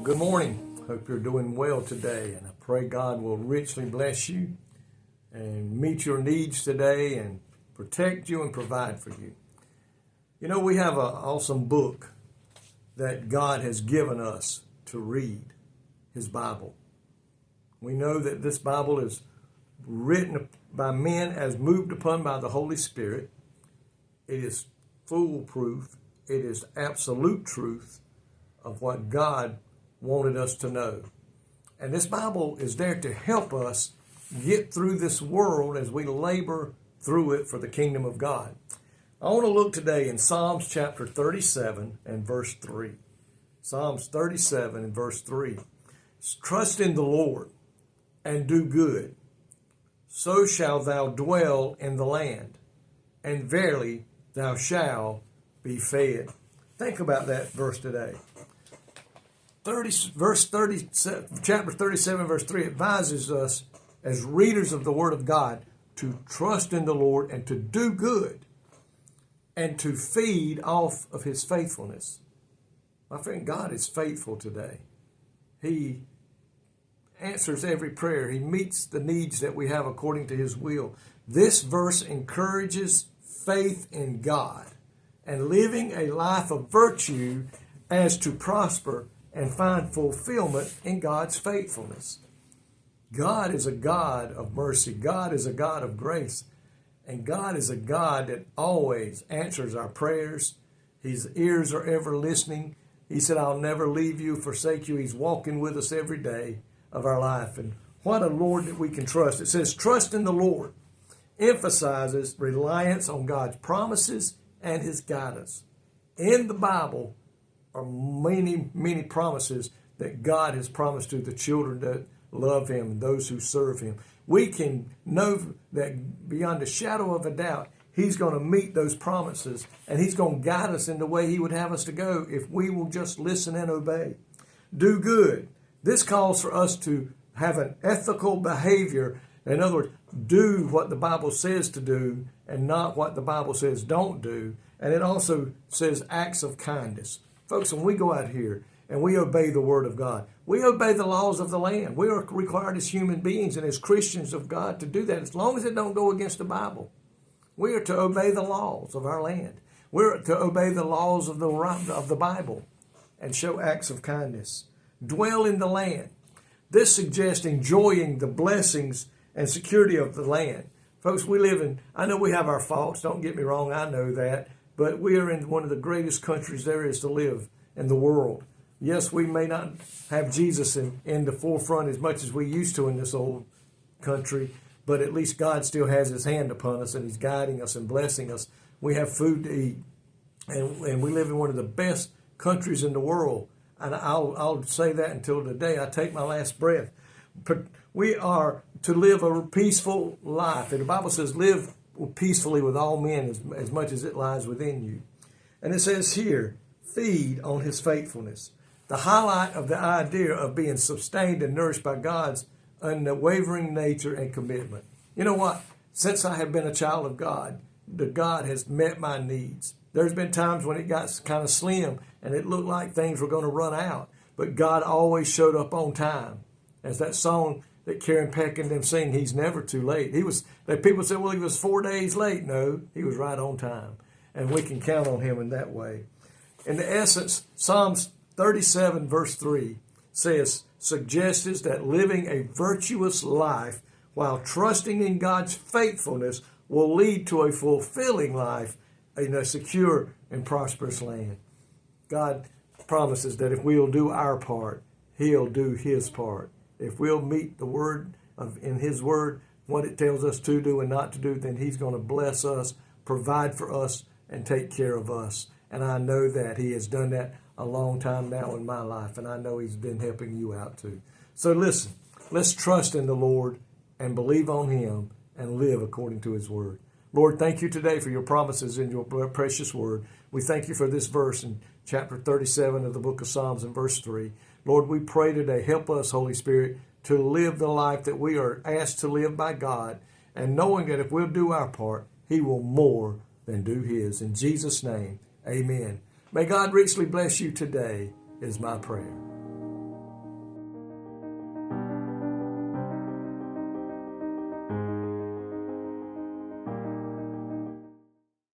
Good morning. Hope you're doing well today, and I pray God will richly bless you and meet your needs today and protect you and provide for you. You know, we have an awesome book that God has given us to read, His Bible. We know that this Bible is written by men as moved upon by the Holy Spirit. It is foolproof. It is absolute truth of what God wanted us to know. And this Bible is there to help us get through this world as we labor through it for the kingdom of God. I want to look today in Psalms chapter 37 and verse 3. Psalms 37 and verse 3. Trust in the Lord and do good, so shalt thou dwell in the land, and verily thou shalt be fed. Think about that verse today. Chapter 37, verse 3 advises us as readers of the Word of God to trust in the Lord and to do good and to feed off of His faithfulness. My friend, God is faithful today. He answers every prayer. He meets the needs that we have according to His will. This verse encourages faith in God and living a life of virtue as to prosper and find fulfillment in God's faithfulness. God is a God of mercy. God is a God of grace. And God is a God that always answers our prayers. His ears are ever listening. He said, I'll never leave you, forsake you. He's walking with us every day of our life. And what a Lord that we can trust. It says, trust in the Lord. Emphasizes reliance on God's promises and His guidance. In the Bible are many, many promises that God has promised to the children that love Him and those who serve Him. We can know that beyond a shadow of a doubt, He's going to meet those promises and He's going to guide us in the way He would have us to go if we will just listen and obey. Do good. This calls for us to have an ethical behavior. In other words, do what the Bible says to do and not what the Bible says don't do. And it also says acts of kindness. Folks, when we go out here and we obey the Word of God, we obey the laws of the land. We are required as human beings and as Christians of God to do that as long as it don't go against the Bible. We are to obey the laws of our land. We're to obey the laws of the Bible and show acts of kindness. Dwell in the land. This suggests enjoying the blessings and security of the land. Folks, I know we have our faults, don't get me wrong, I know that, but we are in one of the greatest countries there is to live in the world. Yes, we may not have Jesus in the forefront as much as we used to in this old country, but at least God still has His hand upon us and He's guiding us and blessing us. We have food to eat, and we live in one of the best countries in the world. And I'll say that until the day I take my last breath. But we are to live a peaceful life. And the Bible says, live peacefully with all men as much as it lies within you. And it says here, feed on His faithfulness. The highlight of the idea of being sustained and nourished by God's unwavering nature and commitment. You know what? Since I have been a child of God, God has met my needs. There's been times when it got kind of slim and it looked like things were going to run out. But God always showed up on time. As that song that Karen Peck and them sing, He's never too late. People say, well, He was 4 days late. No, He was right on time. And we can count on Him in that way. In the essence, Psalms 37 verse 3 suggests that living a virtuous life while trusting in God's faithfulness will lead to a fulfilling life in a secure and prosperous land. God promises that if we'll do our part, He'll do His part. If we'll meet the word in His word, what it tells us to do and not to do, then He's going to bless us, provide for us, and take care of us. And I know that He has done that a long time now in my life, and I know He's been helping you out too. So listen, let's trust in the Lord and believe on Him and live according to His word. Lord, thank you today for your promises in your precious word. We thank you for this verse in chapter 37 of the book of Psalms in verse 3. Lord, we pray today, help us, Holy Spirit, to live the life that we are asked to live by God, and knowing that if we'll do our part, He will more than do His. In Jesus' name, amen. May God richly bless you today is my prayer.